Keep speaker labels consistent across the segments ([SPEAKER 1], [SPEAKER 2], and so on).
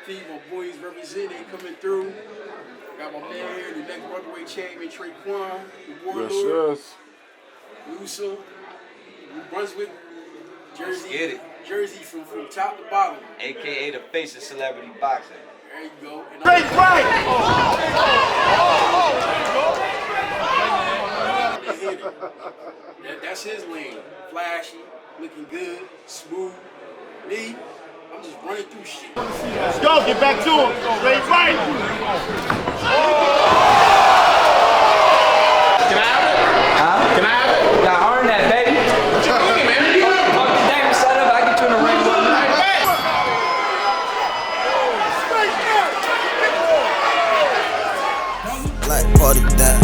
[SPEAKER 1] definitely. My boys representing, coming through. Got my man here, the next welterweight champion, Traquan, the Warlord Newsome, Brunswick, Jersey from top to bottom.
[SPEAKER 2] AKA the face of celebrity boxing.
[SPEAKER 1] There you go. And that's his lane. Flashy, looking good, smooth. Me, I'm just running through shit.
[SPEAKER 3] Let's go, get back to him. Straight right. Can I have it? Huh? Can I have it?
[SPEAKER 2] Now earn that, baby.
[SPEAKER 3] What you doing, man?
[SPEAKER 2] Fuck the damn setup, I get you in the ring.
[SPEAKER 4] Black party that.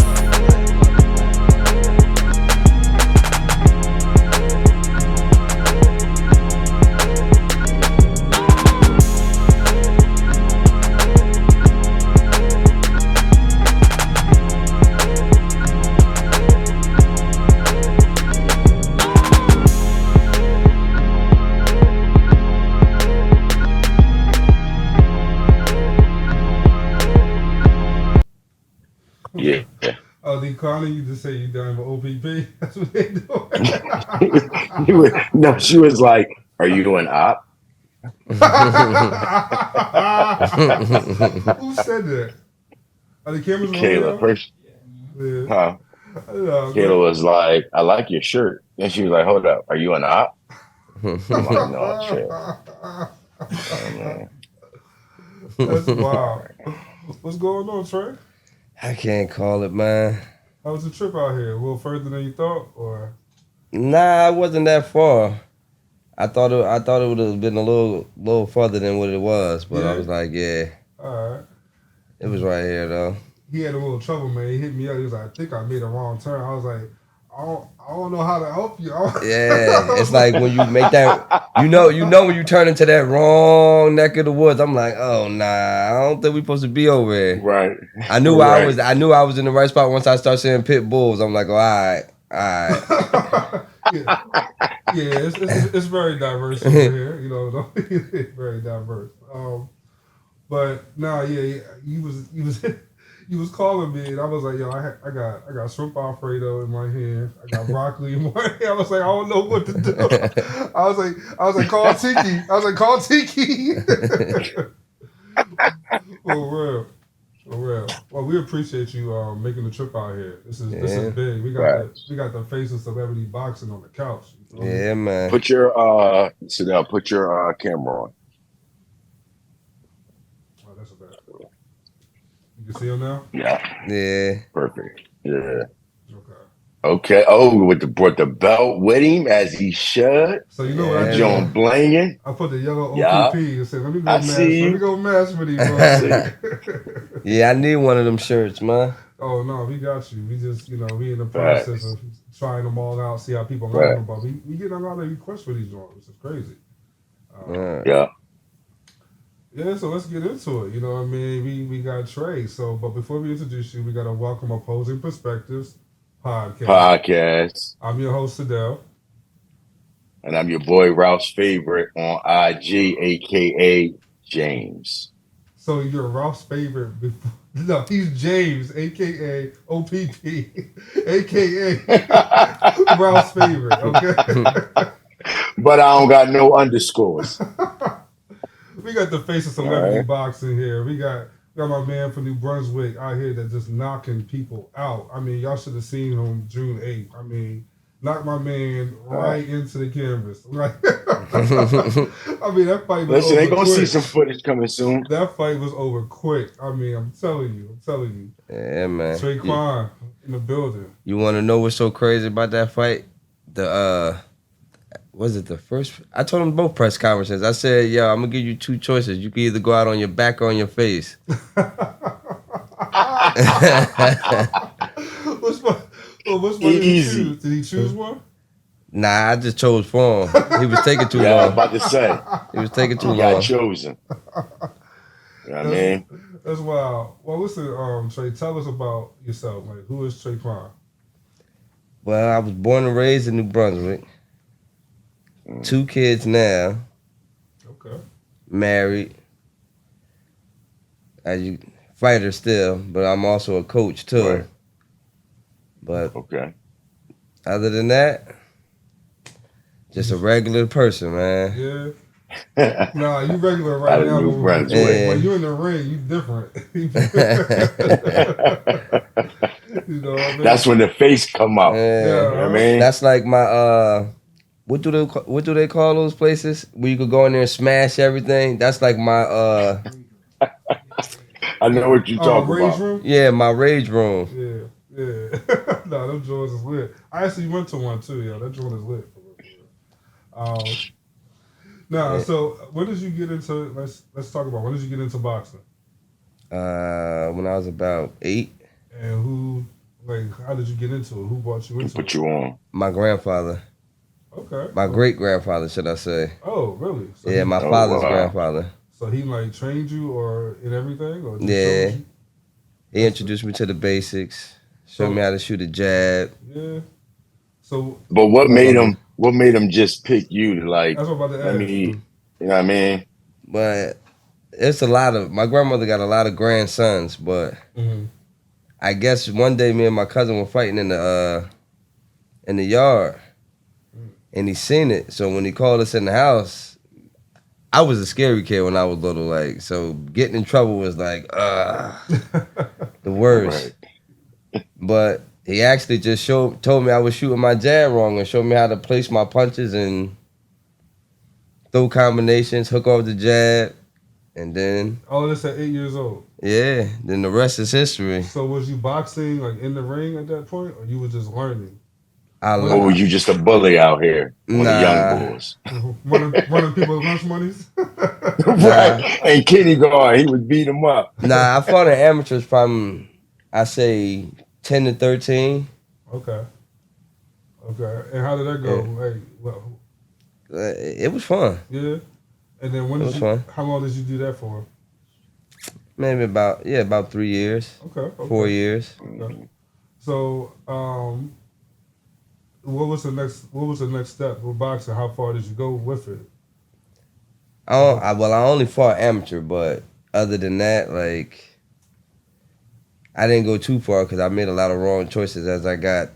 [SPEAKER 5] Yeah.
[SPEAKER 6] Oh, they calling you to say you done with OPP? That's what they doing.
[SPEAKER 5] No, she was like, "Are you an op?"
[SPEAKER 6] Who said that? Are the cameras
[SPEAKER 5] Kayla first.
[SPEAKER 6] Yeah.
[SPEAKER 5] Huh? Kayla was like, "I like your shirt," and she was like, "Hold up, are you an op?" I'm like, "No, shit." Oh, man.
[SPEAKER 6] That's wild. What's going on, Trey?
[SPEAKER 7] I can't call it, man.
[SPEAKER 6] How was the trip out here? A little further than you thought, or?
[SPEAKER 7] Nah, it wasn't that far. I thought it would have been a little further than what it was, but
[SPEAKER 6] Yeah.
[SPEAKER 7] I was like, yeah.
[SPEAKER 6] All right.
[SPEAKER 7] It was right here though.
[SPEAKER 6] He had a little trouble, man. He hit me up. He was like, "I think I made a wrong turn." I was like, I don't know how to help you.
[SPEAKER 7] Yeah, it's like when you make that, you know when you turn into that wrong neck of the woods. I'm like, oh nah, I don't think we supposed to be over here.
[SPEAKER 5] Right.
[SPEAKER 7] I knew
[SPEAKER 5] Right.
[SPEAKER 7] I knew I was in the right spot once I started seeing pit bulls. I'm like, oh, all right.
[SPEAKER 6] Yeah, it's very diverse over here. You know, it's very diverse. But no, yeah, he was calling me, and I was like, yo, I got shrimp Alfredo in my hand. I got broccoli in my hand. I was like, I don't know what to do. I was like, call Tiki. I was like, call Tiki. For real. Well, we appreciate you making the trip out here. This is big. We got the face of celebrity boxing on the couch.
[SPEAKER 7] Yeah, man.
[SPEAKER 5] Put your Sedale, put your camera on.
[SPEAKER 6] Oh, that's a bad. You can see him now?
[SPEAKER 7] Yeah.
[SPEAKER 5] Perfect. Yeah.
[SPEAKER 6] Okay.
[SPEAKER 5] Okay. Oh, with the belt with him as he should.
[SPEAKER 6] So you know what I did?
[SPEAKER 5] John blinging.
[SPEAKER 6] I put the yellow OPP
[SPEAKER 5] Yeah.
[SPEAKER 6] and said, let me
[SPEAKER 5] I
[SPEAKER 6] go match with these.
[SPEAKER 7] Yeah, I need one of them shirts, man.
[SPEAKER 6] Oh no, we got you. We just, we in the process of trying them all out, see how people like them. But we get a lot of requests for these ones. It's crazy.
[SPEAKER 5] Yeah.
[SPEAKER 6] Yeah, so let's get into it. You know what I mean? We got Trey. So, but before we introduce you, we got to welcome Opposing Perspectives podcast. I'm your host, Sedale.
[SPEAKER 5] And I'm your boy, Ralph's favorite on IG, a.k.a. James.
[SPEAKER 6] So you're Ralph's favorite. No, he's James, a.k.a. OPP, a.k.a. Ralph's favorite, okay?
[SPEAKER 5] But I don't got no underscores.
[SPEAKER 6] We got the face of celebrity boxing here. We got my man from New Brunswick out here that just knocking people out. I mean, y'all should have seen him June 8th. I mean, knocked my man right into the canvas. Like, I mean, that fight was
[SPEAKER 5] Listen,
[SPEAKER 6] over
[SPEAKER 5] they gonna
[SPEAKER 6] quick.
[SPEAKER 5] see some footage coming soon.
[SPEAKER 6] That fight was over quick. I mean, I'm telling you.
[SPEAKER 7] Yeah, man.
[SPEAKER 6] Traquan in the building.
[SPEAKER 7] You want to know what's so crazy about that fight? Was it the first? I told them both press conferences. I said, yo, I'm going to give you two choices. You can either go out on your back or on your face.
[SPEAKER 6] Which one did he choose? Did he choose one?
[SPEAKER 7] Nah, I just chose for him. He was taking too long.
[SPEAKER 5] I was about to say.
[SPEAKER 7] He was taking too
[SPEAKER 5] He
[SPEAKER 7] long.
[SPEAKER 5] got chosen. You know what I mean?
[SPEAKER 6] That's wild. Well, listen, Trey, tell us about yourself. Like, who is Traquan?
[SPEAKER 7] Well, I was born and raised in New Brunswick. 2 kids now.
[SPEAKER 6] Okay.
[SPEAKER 7] Married. as you fighter still, but I'm also a coach too.
[SPEAKER 5] Right.
[SPEAKER 7] But
[SPEAKER 5] Okay.
[SPEAKER 7] other than that, just a regular person, man.
[SPEAKER 6] Yeah. Nah, you regular
[SPEAKER 5] Out
[SPEAKER 6] right
[SPEAKER 5] of
[SPEAKER 6] now.
[SPEAKER 5] New
[SPEAKER 6] But
[SPEAKER 5] Brunswick.
[SPEAKER 6] when you in the ring, you different. You know what I mean?
[SPEAKER 5] That's when the face come out.
[SPEAKER 7] Yeah.
[SPEAKER 5] You know what I mean?
[SPEAKER 7] That's like my what do they call those places where you could go in there and smash everything? That's like my
[SPEAKER 5] I know what you're talking
[SPEAKER 6] rage
[SPEAKER 5] about.
[SPEAKER 6] room?
[SPEAKER 7] yeah, my rage room.
[SPEAKER 6] Yeah. Nah, them joints is lit. I actually went to one too, yo. That joint is lit. So when did you get into let's talk about when did you get into boxing?
[SPEAKER 7] When I was about 8.
[SPEAKER 6] And how did you get into it? Who brought you into
[SPEAKER 5] Put
[SPEAKER 6] it?
[SPEAKER 5] you on.
[SPEAKER 7] My grandfather.
[SPEAKER 6] Okay.
[SPEAKER 7] My great grandfather, should I say?
[SPEAKER 6] Oh, really? So
[SPEAKER 7] Yeah, my father's grandfather.
[SPEAKER 6] So he like trained you or in everything, or just
[SPEAKER 7] Yeah.
[SPEAKER 6] showed you?
[SPEAKER 7] He introduced me to the basics, showed me how to shoot a jab.
[SPEAKER 6] Yeah. So,
[SPEAKER 5] But what made him just pick you to like?
[SPEAKER 6] That's what I'm about to
[SPEAKER 5] Let
[SPEAKER 6] ask.
[SPEAKER 5] me. You know what I mean?
[SPEAKER 7] But it's a lot of, my grandmother got a lot of grandsons, but I guess one day me and my cousin were fighting in the yard, and he seen it. So when he called us in the house, I was a scary kid when I was little, like, so getting in trouble was like, the worst.
[SPEAKER 5] Right.
[SPEAKER 7] But he actually just told me I was shooting my jab wrong and showed me how to place my punches and throw combinations, hook off the jab, and then
[SPEAKER 6] all this at 8 years old.
[SPEAKER 7] Yeah, then the rest is history.
[SPEAKER 6] So was you boxing like in the ring at that point, or you were just learning?
[SPEAKER 5] Or were you just a bully out here on the young boys?
[SPEAKER 6] running people's lunch monies?
[SPEAKER 5] Right. And kindergarten, he would beat them up.
[SPEAKER 7] Nah, I fought in amateurs from, I say, 10 to 13.
[SPEAKER 6] Okay. And how did that go?
[SPEAKER 7] Yeah. It was fun.
[SPEAKER 6] Yeah. And then how long did you do that for?
[SPEAKER 7] Maybe about 3 years.
[SPEAKER 6] Okay.
[SPEAKER 7] 4 years.
[SPEAKER 6] Okay. So, what was the next step with boxing? How far did you go with it?
[SPEAKER 7] I only fought amateur, but other than that, like, I didn't go too far because I made a lot of wrong choices as I got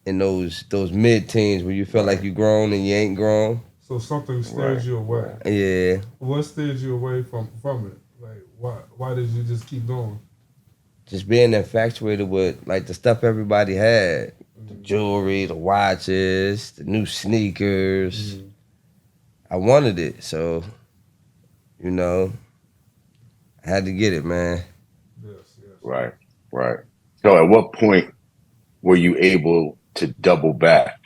[SPEAKER 7] in those mid-teens where you feel like you grown and you ain't grown.
[SPEAKER 6] So something steered you away.
[SPEAKER 7] Yeah.
[SPEAKER 6] What steered you away from it? Like, why did you just keep going?
[SPEAKER 7] Just being infatuated with like the stuff everybody had. The jewelry, the watches, the new sneakers. I wanted it, so, I had to get it, man.
[SPEAKER 6] Yes.
[SPEAKER 5] Right. So at what point were you able to double back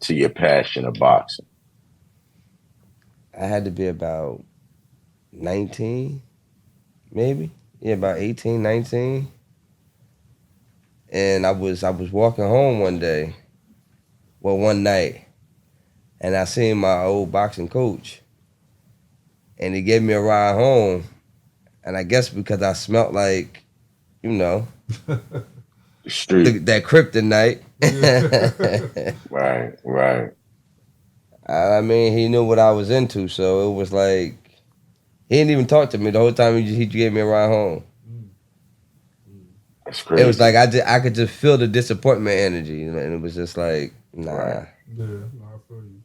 [SPEAKER 5] to your passion of boxing?
[SPEAKER 7] I had to be about 19, maybe. Yeah, about 18, 19. And I was walking home one night, and I seen my old boxing coach, and he gave me a ride home, and I guess because I smelt like,
[SPEAKER 5] Street.
[SPEAKER 7] that kryptonite.
[SPEAKER 5] Right.
[SPEAKER 7] I mean, he knew what I was into, so it was like, he didn't even talk to me the whole time. He gave me a ride home.
[SPEAKER 5] That's crazy.
[SPEAKER 7] It was like I could just feel the disappointment energy, and it was just like, nah.
[SPEAKER 6] Right. Yeah, I feel you.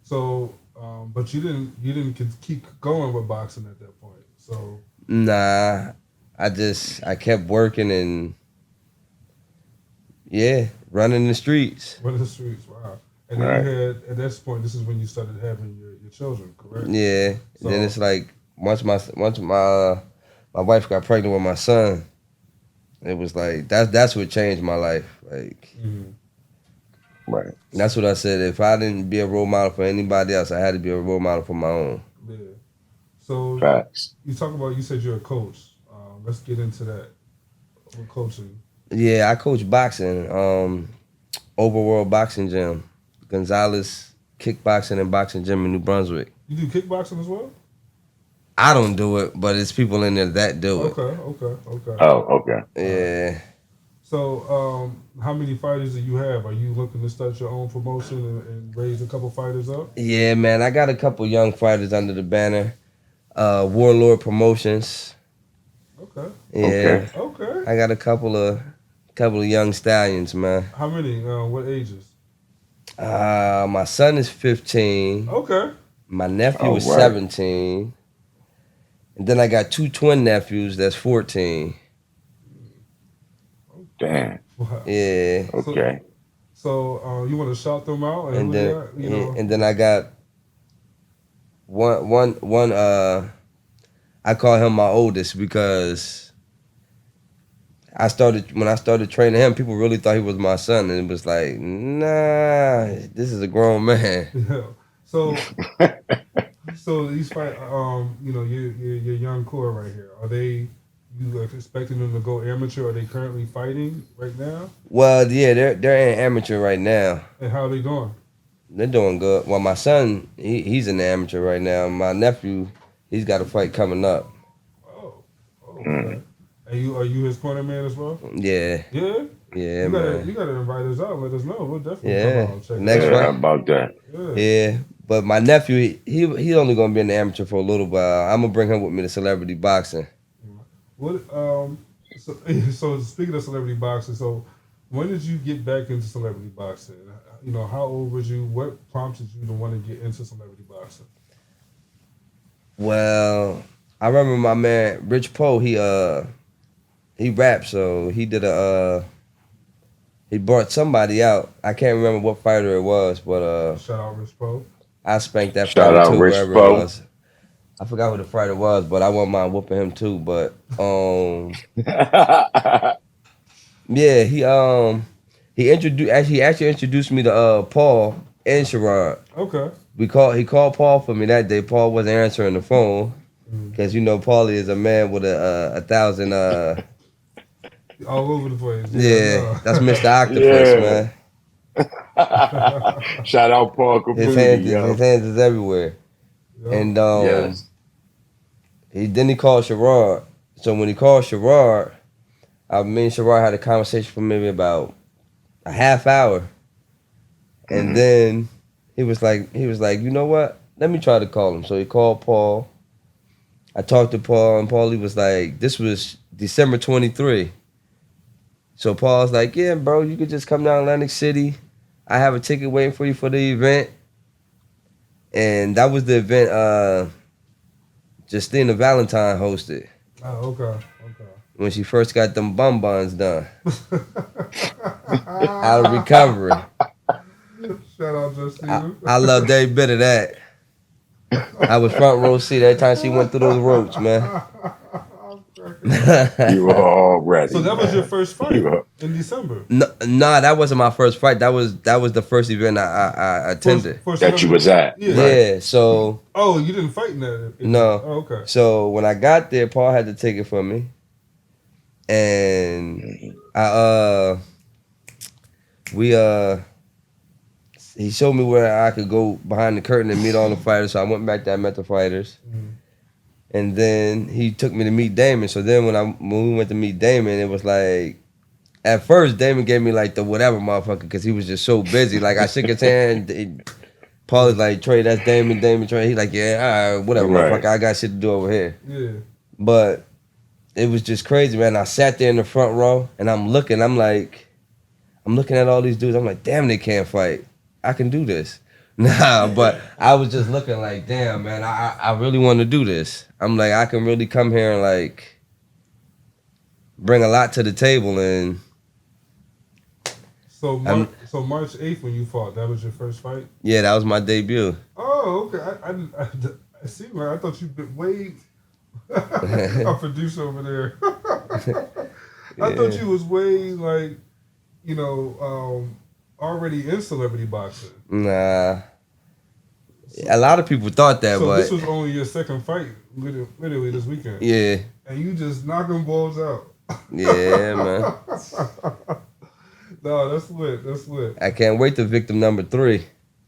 [SPEAKER 6] So, but you didn't keep going with boxing at that point. So
[SPEAKER 7] Nah, I kept working and running the streets.
[SPEAKER 6] Running the streets, wow. And then you had, at this point, this is when you started having your children, correct?
[SPEAKER 7] Yeah. So, and then it's like once my wife got pregnant with my son, it was like that's what changed my life. Like,
[SPEAKER 5] right.
[SPEAKER 7] That's what I said. If I didn't be a role model for anybody else, I had to be a role model for my own.
[SPEAKER 6] Yeah. So
[SPEAKER 5] facts.
[SPEAKER 6] You said you're a coach. Let's get into that. With coaching.
[SPEAKER 7] Yeah, I coach boxing. Overworld Boxing Gym, Gonzalez Kickboxing and Boxing Gym in New Brunswick.
[SPEAKER 6] You do kickboxing as well?
[SPEAKER 7] I don't do it, but it's people in there that do it.
[SPEAKER 6] Okay.
[SPEAKER 5] Oh, okay.
[SPEAKER 7] Yeah.
[SPEAKER 6] So, how many fighters do you have? Are you looking to start your own promotion and raise a couple fighters up?
[SPEAKER 7] Yeah, man, I got a couple young fighters under the banner. Warlord Promotions.
[SPEAKER 6] Okay.
[SPEAKER 7] Yeah.
[SPEAKER 6] Okay.
[SPEAKER 7] I got a couple of young stallions, man.
[SPEAKER 6] How many? What ages?
[SPEAKER 7] My son is 15.
[SPEAKER 6] Okay.
[SPEAKER 7] My nephew
[SPEAKER 5] Oh,
[SPEAKER 7] is
[SPEAKER 5] right.
[SPEAKER 7] 17. And then I got 2 twin nephews that's 14.
[SPEAKER 5] Damn.
[SPEAKER 6] Wow.
[SPEAKER 7] Yeah.
[SPEAKER 5] Okay.
[SPEAKER 6] So you want to shout them out?
[SPEAKER 7] And
[SPEAKER 6] who
[SPEAKER 7] then
[SPEAKER 6] they are, you know?
[SPEAKER 7] and then I got one I call him my oldest because when I started training him, people really thought he was my son, and it was like, nah, this is a grown man.
[SPEAKER 6] Yeah. So these fight, you know, your young core right here. Are they? You expecting them to go amateur? Are they currently fighting right now?
[SPEAKER 7] Well, yeah, they're in amateur right now.
[SPEAKER 6] And how are they doing?
[SPEAKER 7] They're doing good. Well, my son, he's in the amateur right now. My nephew, he's got a fight coming up.
[SPEAKER 6] Oh, okay. And are you his corner man as well?
[SPEAKER 7] Yeah.
[SPEAKER 6] Yeah.
[SPEAKER 7] Yeah,
[SPEAKER 6] You gotta invite us out. And let us know. We'll definitely
[SPEAKER 7] Yeah.
[SPEAKER 6] come out and check.
[SPEAKER 7] Next
[SPEAKER 6] it
[SPEAKER 7] fight.
[SPEAKER 6] out.
[SPEAKER 5] About that.
[SPEAKER 7] Yeah. But my nephew, he only gonna be in the amateur for a little while. I'm gonna bring him with me to celebrity boxing.
[SPEAKER 6] What? So speaking of celebrity boxing, so when did you get back into celebrity boxing? You know, how old was you? What prompted you to want to get into celebrity boxing?
[SPEAKER 7] Well, I remember my man Rich Poe. He rapped, so he did he brought somebody out. I can't remember what fighter it was, but
[SPEAKER 6] Shout out Rich Poe.
[SPEAKER 7] I spanked that
[SPEAKER 5] Shout
[SPEAKER 7] fighter
[SPEAKER 5] out
[SPEAKER 7] too,
[SPEAKER 5] Rich
[SPEAKER 7] wherever
[SPEAKER 5] Poe.
[SPEAKER 7] it was. I forgot who the fighter was, but I wouldn't mind whooping him too. But yeah, he actually introduced me to Paul and Sherrod.
[SPEAKER 6] Okay.
[SPEAKER 7] He called Paul for me that day. Paul wasn't answering the phone because you know Paulie is a man with a 1,000.
[SPEAKER 6] All over the place.
[SPEAKER 7] Yeah, that's Mr. Octopus,
[SPEAKER 5] Yeah.
[SPEAKER 7] man.
[SPEAKER 5] Shout out Paul
[SPEAKER 7] His
[SPEAKER 5] Caprini,
[SPEAKER 7] hands is everywhere.
[SPEAKER 6] Yep.
[SPEAKER 7] And
[SPEAKER 5] Yes.
[SPEAKER 7] he called Sherrod. So when he called Sherrod, me and Sherrod had a conversation for maybe about a half hour. And then he was like, you know what? Let me try to call him. So he called Paul. I talked to Paul, and Paulie was like, this was December 23. So Paul's like, yeah, bro, you could just come down to Atlantic City. I have a ticket waiting for you for the event. And that was the event Justina Valentine hosted.
[SPEAKER 6] Oh, okay.
[SPEAKER 7] When she first got them bum buns done. Out of recovery.
[SPEAKER 6] Shout out Justina.
[SPEAKER 7] I loved every bit of that. I was front row seat every time she went through those ropes, man.
[SPEAKER 5] You were all ready.
[SPEAKER 6] So that was your first fight
[SPEAKER 5] You were-
[SPEAKER 6] in December.
[SPEAKER 7] No, that wasn't my first fight. That was the first event I attended.
[SPEAKER 6] First
[SPEAKER 5] that you was at.
[SPEAKER 6] Yeah.
[SPEAKER 7] Yeah, so
[SPEAKER 6] Oh, you didn't fight in that?
[SPEAKER 7] No.
[SPEAKER 6] Oh, okay.
[SPEAKER 7] so when I got there, Paul had the ticket for me. And he showed me where I could go behind the curtain and meet all the fighters. So I went back there, I met the fighters. And then he took me to meet Damon. So then when we went to meet Damon, it was like, at first Damon gave me like the whatever motherfucker because he was just so busy. Like I shook his hand. Paul is like, Trey, that's Damon, Trey. He's like, yeah, all right, whatever,
[SPEAKER 5] Right.
[SPEAKER 7] motherfucker. I got shit to do over here.
[SPEAKER 6] Yeah.
[SPEAKER 7] But it was just crazy, man. I sat there in the front row and I'm looking at all these dudes. I'm like, damn, they can't fight. I can do this. Nah, but I was just looking like, damn, man, I really want to do this. I'm like, I can really come here and like bring a lot to the table. And
[SPEAKER 6] So March 8th when you fought, that was your first fight?
[SPEAKER 7] yeah, that was my debut.
[SPEAKER 6] Oh, okay. I see, man. I thought you'd been way a producer over there. I thought you was way like, you know, already in celebrity boxing.
[SPEAKER 7] Nah. A lot of people thought that,
[SPEAKER 6] So
[SPEAKER 7] but
[SPEAKER 6] this was only your second fight, literally this weekend.
[SPEAKER 7] yeah,
[SPEAKER 6] And you just knocking balls out.
[SPEAKER 7] yeah, man.
[SPEAKER 6] No, that's lit. That's lit.
[SPEAKER 7] I can't wait to victim number 3.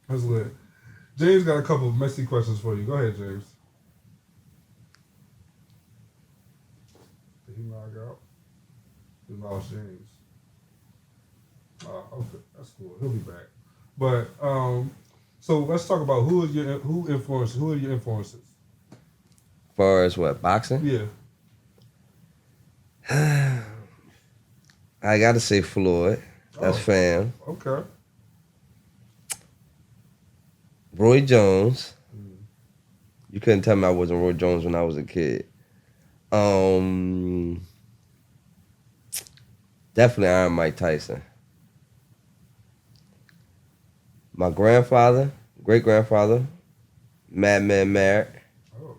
[SPEAKER 6] That's lit. James got a couple of messy questions for you. Go ahead, James. Did he log out? We lost James. Okay, that's cool. He'll be back. But so let's talk about who are your influences?
[SPEAKER 7] As far as what, boxing?
[SPEAKER 6] Yeah.
[SPEAKER 7] I gotta say Floyd. That's fam.
[SPEAKER 6] Okay.
[SPEAKER 7] Roy Jones. You couldn't tell me I wasn't Roy Jones when I was a kid. Definitely Iron Mike Tyson. My grandfather, great grandfather, Madman Merritt.
[SPEAKER 6] Oh,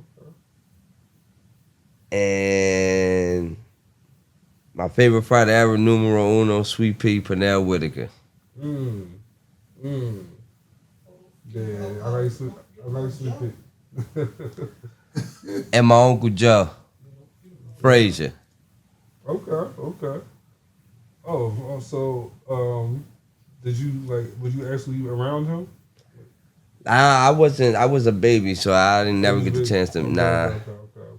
[SPEAKER 6] okay.
[SPEAKER 7] And my favorite fighter ever, numero uno, Sweet Pea, Pernell Whitaker.
[SPEAKER 6] Yeah, I like Sweet Pea.
[SPEAKER 7] And my Uncle Joe, Frazier.
[SPEAKER 6] Okay. Oh, so did you would you actually around him?
[SPEAKER 7] I wasn't. I was a baby, so I didn't never get the chance to. Nah.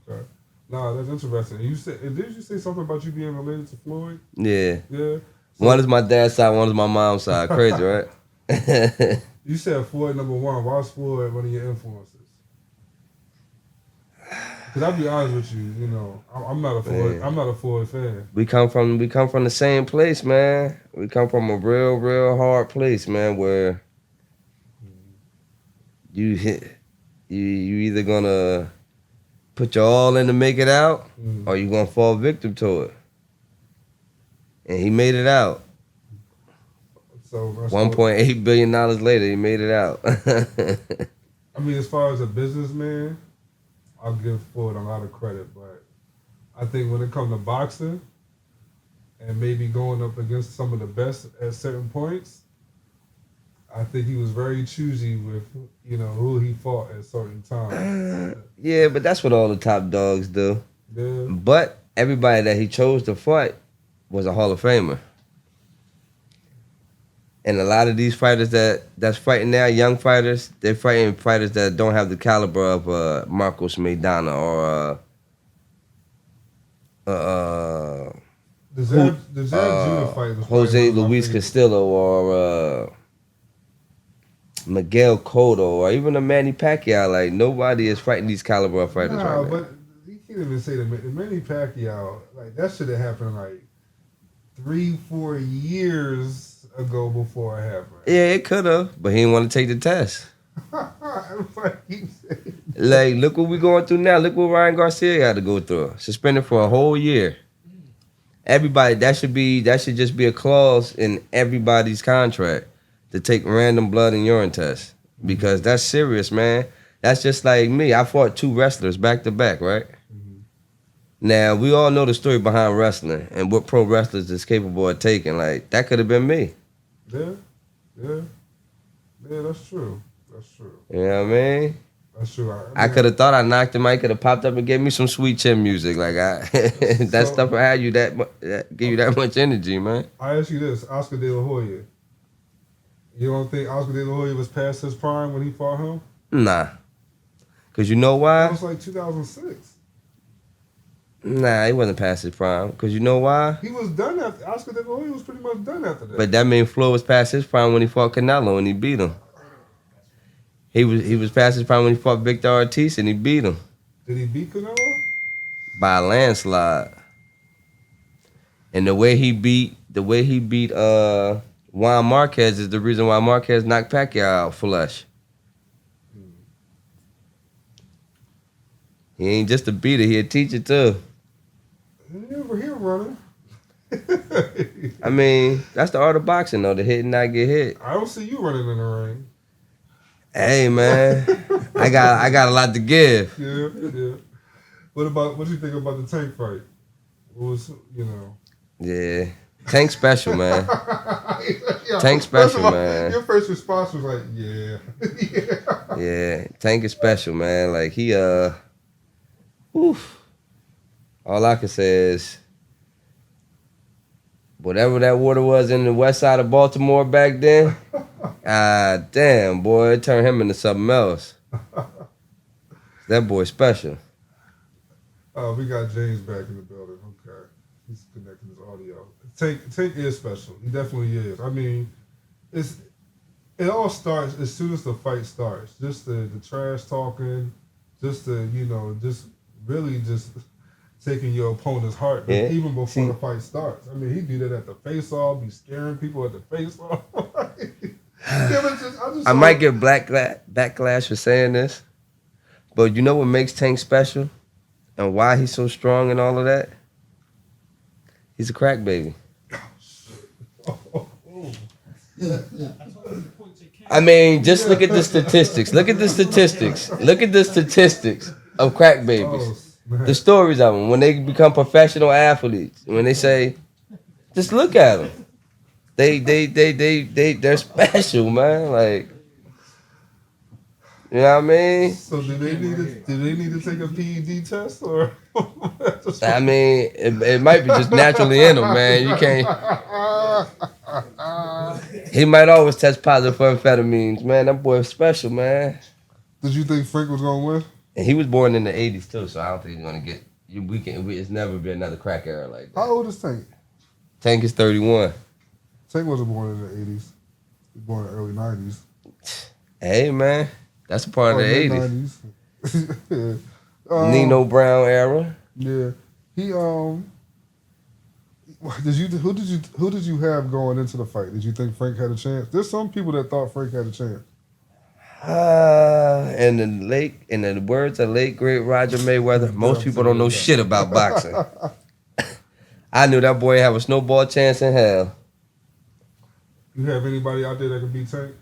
[SPEAKER 6] Okay. Nah, that's interesting. You said, did you say something about you being related to Floyd?
[SPEAKER 7] Yeah.
[SPEAKER 6] Yeah. So,
[SPEAKER 7] One is my dad's side, one is my mom's side. Crazy, right?
[SPEAKER 6] You said Floyd number one. Why is Floyd one of your influences? Because I'll be honest with you, you know, I'm not a Floyd.
[SPEAKER 7] Man.
[SPEAKER 6] I'm not a Floyd fan.
[SPEAKER 7] We come from the same place, man. We come from a real hard place, man, where you either gonna put your all in to make it out, or you gonna fall victim to it. And he made it out.
[SPEAKER 6] So
[SPEAKER 7] $1.8 billion later, he made it out.
[SPEAKER 6] I mean, as far as a businessman, I'll give Floyd a lot of credit, but I think when it comes to boxing and maybe going up against some of the best at certain points, I think he was very choosy with, you know, who he fought at certain times.
[SPEAKER 7] Yeah, but that's what all the top dogs do.
[SPEAKER 6] Yeah.
[SPEAKER 7] But everybody that he chose to fight was a Hall of Famer. And a lot of these fighters that's fighting now, young fighters, they're fighting fighters that don't have the caliber of Marcos Maidana or
[SPEAKER 6] The Zab Judah fight was
[SPEAKER 7] Jose
[SPEAKER 6] probably one of my
[SPEAKER 7] Luis
[SPEAKER 6] favorites.
[SPEAKER 7] Castillo or Miguel Cotto or even a Manny Pacquiao. Like, nobody is fighting these caliber of fighters right now.
[SPEAKER 6] But you can't even say that Manny Pacquiao, like, that should have happened like 3-4 years ago before it happened.
[SPEAKER 7] Yeah, it could have, but he didn't want to take the test. Like, look what we're going through now. Look what Ryan Garcia got to go through. Suspended for a whole year. Everybody, that should just be a clause in everybody's contract to take random blood and urine tests. Because that's serious, man. That's just like me. I fought 2 wrestlers back to back, right? Now, we all know the story behind wrestling and what pro wrestlers is capable of taking. Like, that could have been me.
[SPEAKER 6] Yeah, that's true.
[SPEAKER 7] You know what I mean?
[SPEAKER 6] That's true.
[SPEAKER 7] I could have thought I knocked him. I could have popped up and gave me some sweet chin music. Like, that stuff will have you give you that much energy, man.
[SPEAKER 6] I ask you this, Oscar De La Hoya. You don't think Oscar De La Hoya was past his prime when he fought him?
[SPEAKER 7] Nah. Because you know why?
[SPEAKER 6] That was like 2006.
[SPEAKER 7] Nah, he wasn't past his prime. Because you know why?
[SPEAKER 6] He was done after. Oscar De La Hoya was pretty much done after that.
[SPEAKER 7] But that means Floyd was past his prime when he fought Canelo and he beat him. He was past his prime when he fought Victor Ortiz and he beat him.
[SPEAKER 6] Did he beat Canelo?
[SPEAKER 7] By a landslide. And the way he beat Juan Marquez is the reason why Marquez knocked Pacquiao out flush. He ain't just a beater, he a teacher too.
[SPEAKER 6] He a runner.
[SPEAKER 7] I mean, that's the art of boxing though, to hit and not get hit.
[SPEAKER 6] I don't see you running in the ring.
[SPEAKER 7] Hey man, I got a lot to give.
[SPEAKER 6] Yeah. What you think about the Tank fight? What was, you know?
[SPEAKER 7] Yeah. Tank special, man.
[SPEAKER 6] Yeah,
[SPEAKER 7] Tank special, man.
[SPEAKER 6] Your first response was like, yeah.
[SPEAKER 7] Yeah, Tank is special, man. Like, he, all I can say is, whatever that water was in the west side of Baltimore back then, damn, boy, it turned him into something else. That boy special.
[SPEAKER 6] We got James back in the building. Okay. He's connecting his audio. Tank is special. He definitely is. I mean, it all starts as soon as the fight starts. Just the trash talking, just the, you know, just really just taking your opponent's heart even before the fight starts. I mean, he do that at the face-off, be scaring people at the face-off.
[SPEAKER 7] I might get backlash for saying this, but you know what makes Tank special and why he's so strong and all of that? He's a crack baby. I mean, just look at the statistics. Look at the statistics. Look at the statistics of crack babies. The stories of them when they become professional athletes. When they say, just look at them. They're special, man. Like, you know what I mean?
[SPEAKER 6] So do they need to take a PED test or?
[SPEAKER 7] I mean, it might be just naturally in them, man. You can't. He might always test positive for amphetamines, man. That boy is special, man.
[SPEAKER 6] Did you think Frank was gonna win?
[SPEAKER 7] And he was born in the '80s too, so I don't think he's gonna get. It's never been another crack era like that.
[SPEAKER 6] How old is Tank?
[SPEAKER 7] Tank is 31.
[SPEAKER 6] Tank wasn't born in the '80s. He was born in the early '90s.
[SPEAKER 7] Hey, man, that's a part of the
[SPEAKER 6] '80s.
[SPEAKER 7] Nino Brown era.
[SPEAKER 6] Yeah, he Who did you have going into the fight? Did you think Frank had a chance? There's some people that thought Frank had a chance.
[SPEAKER 7] In the words of late great Roger Mayweather, most people don't know shit about boxing. I knew that boy have a snowball chance in hell.
[SPEAKER 6] You have anybody out there that can beat Tank?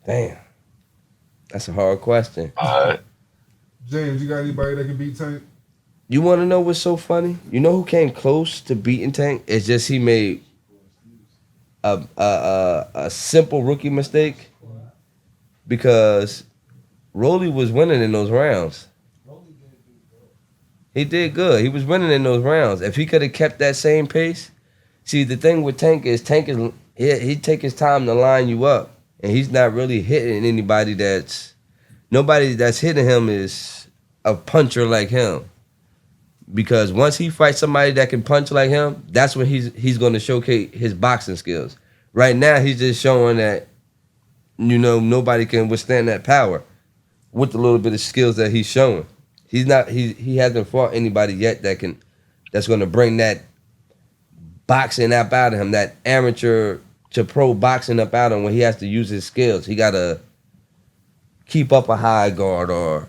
[SPEAKER 7] Damn, that's a hard question.
[SPEAKER 6] James, you got anybody that can beat Tank?
[SPEAKER 7] You want to know what's so funny? You know who came close to beating Tank? It's just he made a simple rookie mistake because Rolly was winning in those rounds. He did good. He was winning in those rounds. If he could have kept that same pace, see the thing with Tank is he take his time to line you up, and he's not really hitting anybody nobody that's hitting him is a puncher like him. Because once he fights somebody that can punch like him, that's when he's going to showcase his boxing skills. Right now, he's just showing that, nobody can withstand that power with the little bit of skills that he's showing. He hasn't fought anybody yet that's going to bring that boxing up out of him, that amateur to pro boxing up out of him when he has to use his skills. He got to keep up a high guard or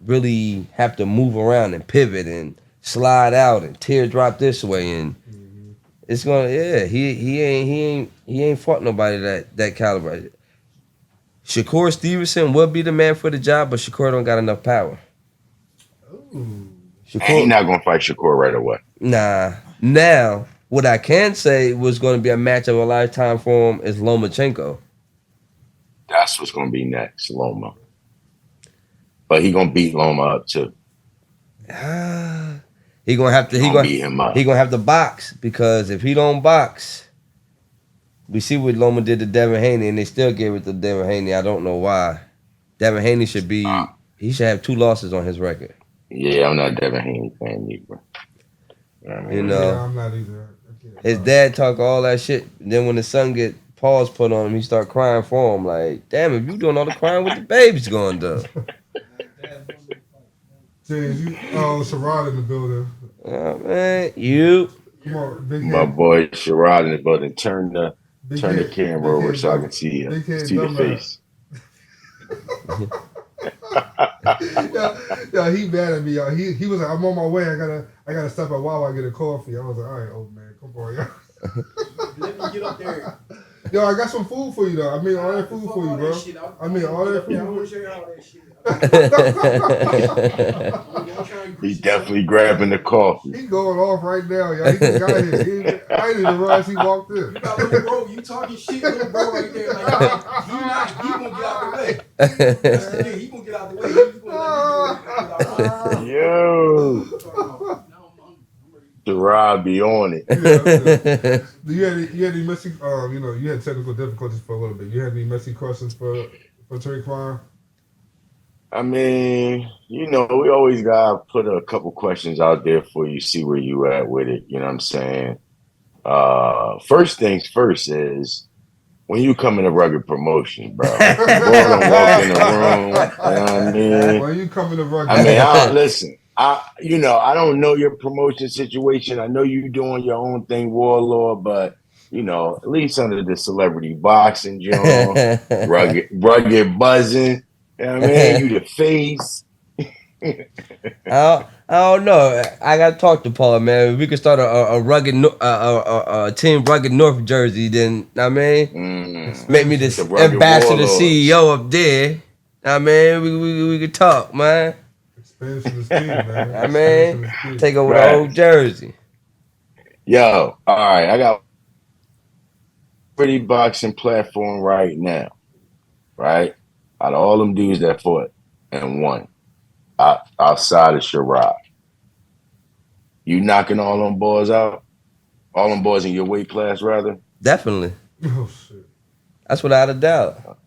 [SPEAKER 7] really have to move around and pivot and slide out and teardrop this way, and it's gonna he ain't fought nobody that caliber. Shakur Stevenson would be the man for the job, but Shakur don't got enough power.
[SPEAKER 5] He's not gonna fight Shakur right away.
[SPEAKER 7] Nah. Now, what I can say was going to be a match of a lifetime for him is Lomachenko.
[SPEAKER 5] That's what's gonna be next, Loma. But he gonna beat Loma up too.
[SPEAKER 7] He gonna have to. He
[SPEAKER 5] beat him up.
[SPEAKER 7] He gonna have to box, because if he don't box, we see what Loma did to Devin Haney, and they still gave it to Devin Haney. I don't know why. Devin Haney should be. He should have 2 losses on his record.
[SPEAKER 5] Yeah, I'm not a Devin Haney fan either.
[SPEAKER 6] Yeah, I'm not either.
[SPEAKER 7] His dad talk all that shit. Then when the son get paws put on him, he start crying for him. Like, damn, if you doing all the crying, what the baby's going to do?
[SPEAKER 6] James, Sherrod in the building.
[SPEAKER 7] Oh, man, you.
[SPEAKER 6] Come on, big
[SPEAKER 5] My boy Sherrod in the building. Turn the camera over so I can see the face.
[SPEAKER 6] Yeah, he mad at me, y'all. He was like, I'm on my way. I gotta stop at Wawa get a coffee. I was like, all right, old man, come on, y'all.
[SPEAKER 1] Let me get up there.
[SPEAKER 6] Yo, I got some food for you though. I made all that food for you, bro. I made all that food.
[SPEAKER 1] I want to show you all that shit.
[SPEAKER 5] He's definitely grabbing the coffee.
[SPEAKER 6] He going off right now, y'all. He just got here. I didn't even realize he walked in.
[SPEAKER 1] You got little bro, you talking shit, little bro right there. Like, he gonna get out the way. That's the thing. He gonna get out the way. He's gonna let me do it.
[SPEAKER 5] Yo. Sherrod be on it.
[SPEAKER 6] You had any messy? You had technical difficulties for a little bit. You had any messy questions for Traquan?
[SPEAKER 5] I mean, we always gotta put a couple questions out there for you, see where you at with it. You know what I'm saying? First things first is, when you come in a rugged promotion, bro, boy don't walk in the room. You know what I mean?
[SPEAKER 6] When you come in a rugged,
[SPEAKER 5] I mean, listen. I don't know your promotion situation. I know you doing your own thing, Warlord, but at least under the celebrity boxing joint, rugged buzzing. You know what I mean? You the face.
[SPEAKER 7] I don't know. I gotta talk to Paul, man. We could start a rugged team rugged North jersey. Then I mean, make me the ambassador
[SPEAKER 5] Warlords.
[SPEAKER 7] CEO up there. I mean, we could talk, man.
[SPEAKER 6] expansion is key, man.
[SPEAKER 7] I mean,
[SPEAKER 6] Expansion is key.
[SPEAKER 7] take over the whole jersey.
[SPEAKER 5] Yo, all right. I got pretty boxing platform right now, right? Out of all them dudes that fought and won, outside of Sherrod, you knocking all them boys out? All them boys in your weight class, rather?
[SPEAKER 7] Definitely.
[SPEAKER 6] Oh shit.
[SPEAKER 7] That's without a doubt.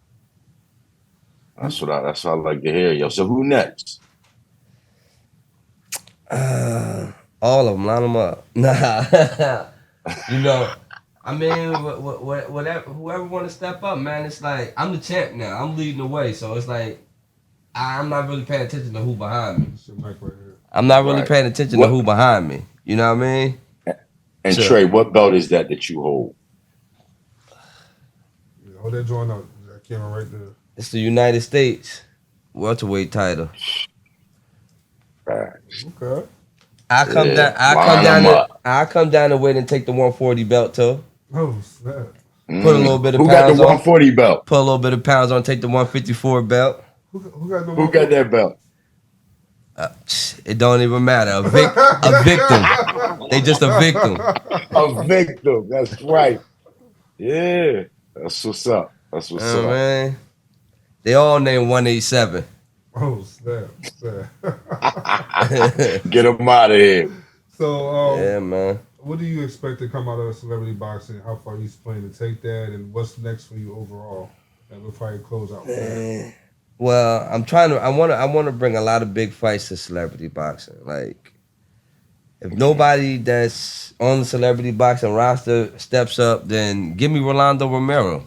[SPEAKER 5] That's what I like to hear, yo. So who next?
[SPEAKER 7] All of them, line them up. Nah, I mean, whatever, whoever want to step up, man. It's like I'm the champ now. I'm leading the way, so it's like I'm not really paying attention to who behind me. I'm not really paying attention to who behind me. You know what I mean?
[SPEAKER 5] And Trey, what belt is that you hold?
[SPEAKER 6] Hold that joint out. That camera right there.
[SPEAKER 7] It's the United States welterweight title.
[SPEAKER 6] Okay.
[SPEAKER 7] I come down the weight and take the 140 belt too.
[SPEAKER 6] Oh snap.
[SPEAKER 7] Put a little bit of
[SPEAKER 5] Who
[SPEAKER 7] pounds
[SPEAKER 5] got the 140 belt?
[SPEAKER 7] Put a little bit of pounds on. Take the 154 belt.
[SPEAKER 6] Who got
[SPEAKER 5] that belt?
[SPEAKER 7] It don't even matter. A victim. They just a victim.
[SPEAKER 5] A victim. That's right. Yeah. That's what's up. That's what's up.
[SPEAKER 7] Man. They all named 187.
[SPEAKER 6] Oh snap.
[SPEAKER 5] Get them out of here.
[SPEAKER 6] So
[SPEAKER 7] yeah, man.
[SPEAKER 6] What do you expect to come out of celebrity boxing? How far you planning to take that, and what's next for you overall? And we'll probably close out.
[SPEAKER 7] Well, I want to bring a lot of big fights to celebrity boxing. Like, if nobody that's on the celebrity boxing roster steps up, then give me Rolando Romero.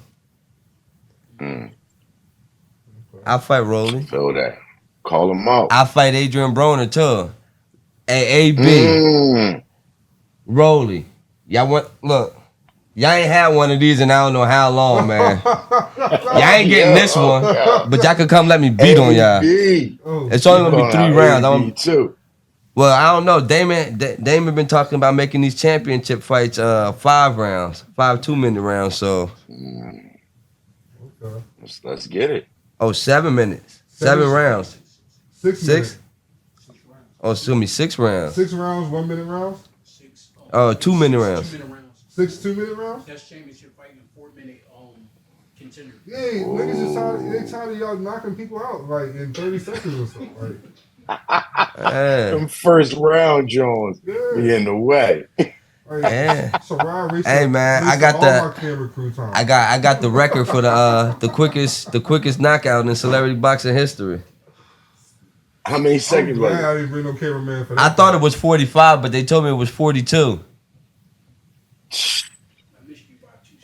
[SPEAKER 7] I'll fight Rolly.
[SPEAKER 5] Feel that. Call him out.
[SPEAKER 7] I'll fight Adrian Broner too. AB. Rolly. Y'all ain't had one of these in I don't know how long, man. Y'all ain't getting this one, but y'all could come let me beat on y'all. It's only gonna be 3 rounds. Well, I don't know. Damon been talking about making these championship fights 5 rounds, 5 2-minute rounds. So
[SPEAKER 5] let's get it.
[SPEAKER 7] Oh, 7 minutes, 7 rounds.
[SPEAKER 6] 6.
[SPEAKER 7] Oh, it's gonna be 6 rounds.
[SPEAKER 6] 6 rounds, 1 minute rounds.
[SPEAKER 7] 2-minute rounds.
[SPEAKER 6] 6 2-minute rounds.
[SPEAKER 1] That's championship fighting a 4-minute contender.
[SPEAKER 6] Yeah, niggas is tired of y'all knocking people out like in 30 seconds or something.
[SPEAKER 5] Them first round Jones be in the way.
[SPEAKER 7] Hey man, I got the record for the quickest knockout in celebrity boxing history.
[SPEAKER 5] How many seconds was it?
[SPEAKER 6] I didn't bring no cameraman for that.
[SPEAKER 7] I thought it was 45, but they told me it was 42.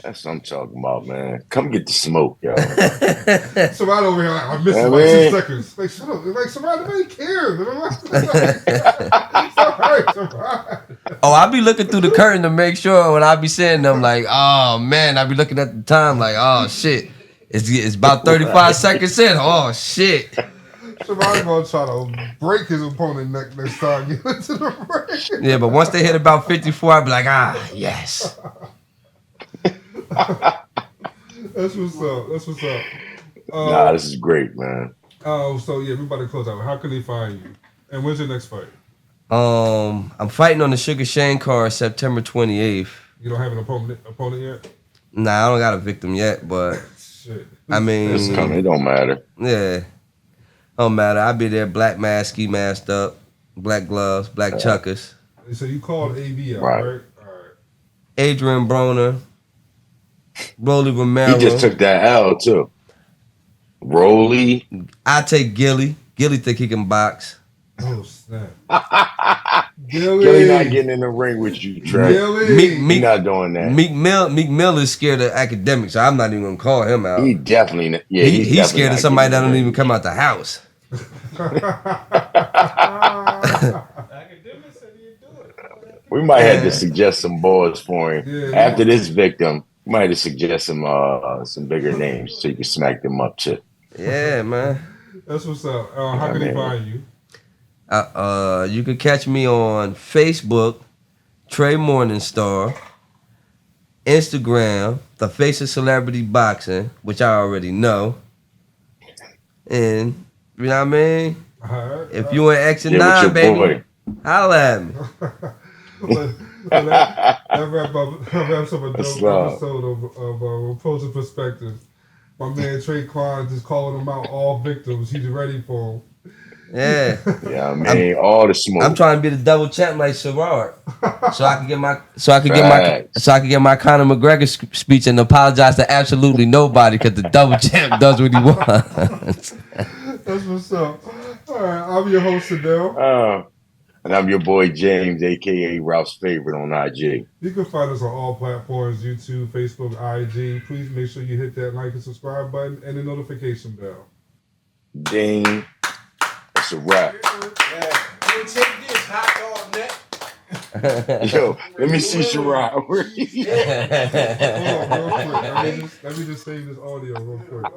[SPEAKER 5] That's what I'm talking about, man. Come get the smoke, yo.
[SPEAKER 6] So right over here, I missed it like 2 seconds. Like, shut up. Like, somebody, nobody cares.
[SPEAKER 7] Oh, I be looking through the curtain to make sure when I be saying them, like, oh, man, I be looking at the time like, oh, shit. It's about 35 seconds in. Oh, shit.
[SPEAKER 6] Somebody gonna try to break his opponent's neck next time you get into the ring.
[SPEAKER 7] Yeah, but once they hit about 54, I be like, yes.
[SPEAKER 6] That's what's up.
[SPEAKER 5] Nah, this is great, man.
[SPEAKER 6] So yeah, we about to close out. How can they find you? And when's your next fight?
[SPEAKER 7] I'm fighting on the Sugar Shane card September 28th.
[SPEAKER 6] You don't have an opponent yet?
[SPEAKER 7] Nah, I don't got a victim yet, but
[SPEAKER 6] shit.
[SPEAKER 7] I mean,
[SPEAKER 5] it's coming. It don't matter.
[SPEAKER 7] Yeah, don't matter. I'll be there, black mask, ski masked up, black gloves, black chuckers.
[SPEAKER 6] So you called AB out, right? All right.
[SPEAKER 7] Adrian Broner, Rolly Romero.
[SPEAKER 5] He just took that L too. Rolly.
[SPEAKER 7] I take Gilly. Gilly think he can box.
[SPEAKER 6] Oh snap!
[SPEAKER 5] Gilly not getting in the ring with you, Trey. He not doing that.
[SPEAKER 7] Meek Mill is scared of academics, so I'm not even gonna call him out.
[SPEAKER 5] He definitely, yeah,
[SPEAKER 7] he's scared of somebody that don't even come out the house.
[SPEAKER 5] We might have to suggest some boys for him. After this victim, we might have to suggest some bigger names so you can smack them up too.
[SPEAKER 7] Yeah, man.
[SPEAKER 6] That's what's up. How can they find you?
[SPEAKER 7] You can catch me on Facebook, Trey Morningstar, Instagram, The Face of Celebrity Boxing, which I already know. And, you know what I mean? If you an X and 9, baby, holla at me.
[SPEAKER 6] That wraps up a dope episode of Opposing Perspectives. My man Traquan just calling them out, all victims. He's ready for them.
[SPEAKER 7] Yeah.
[SPEAKER 5] Yeah, I mean, all the smoke.
[SPEAKER 7] I'm trying to be the double champ like Sherrod, so I can get my Conor McGregor speech and apologize to absolutely nobody because the double champ does what he wants.
[SPEAKER 6] That's what's up. All right, I'm your host Sedale.
[SPEAKER 5] And I'm your boy James, aka Ralph's favorite on IG.
[SPEAKER 6] You can find us on all platforms: YouTube, Facebook, IG. Please make sure you hit that like and subscribe button and the notification bell.
[SPEAKER 5] Ding. That's a wrap.
[SPEAKER 1] Take this hot dog neck.
[SPEAKER 5] Yo, let me see Sherrod.
[SPEAKER 6] Hold on, real quick. Let me just save this audio real quick.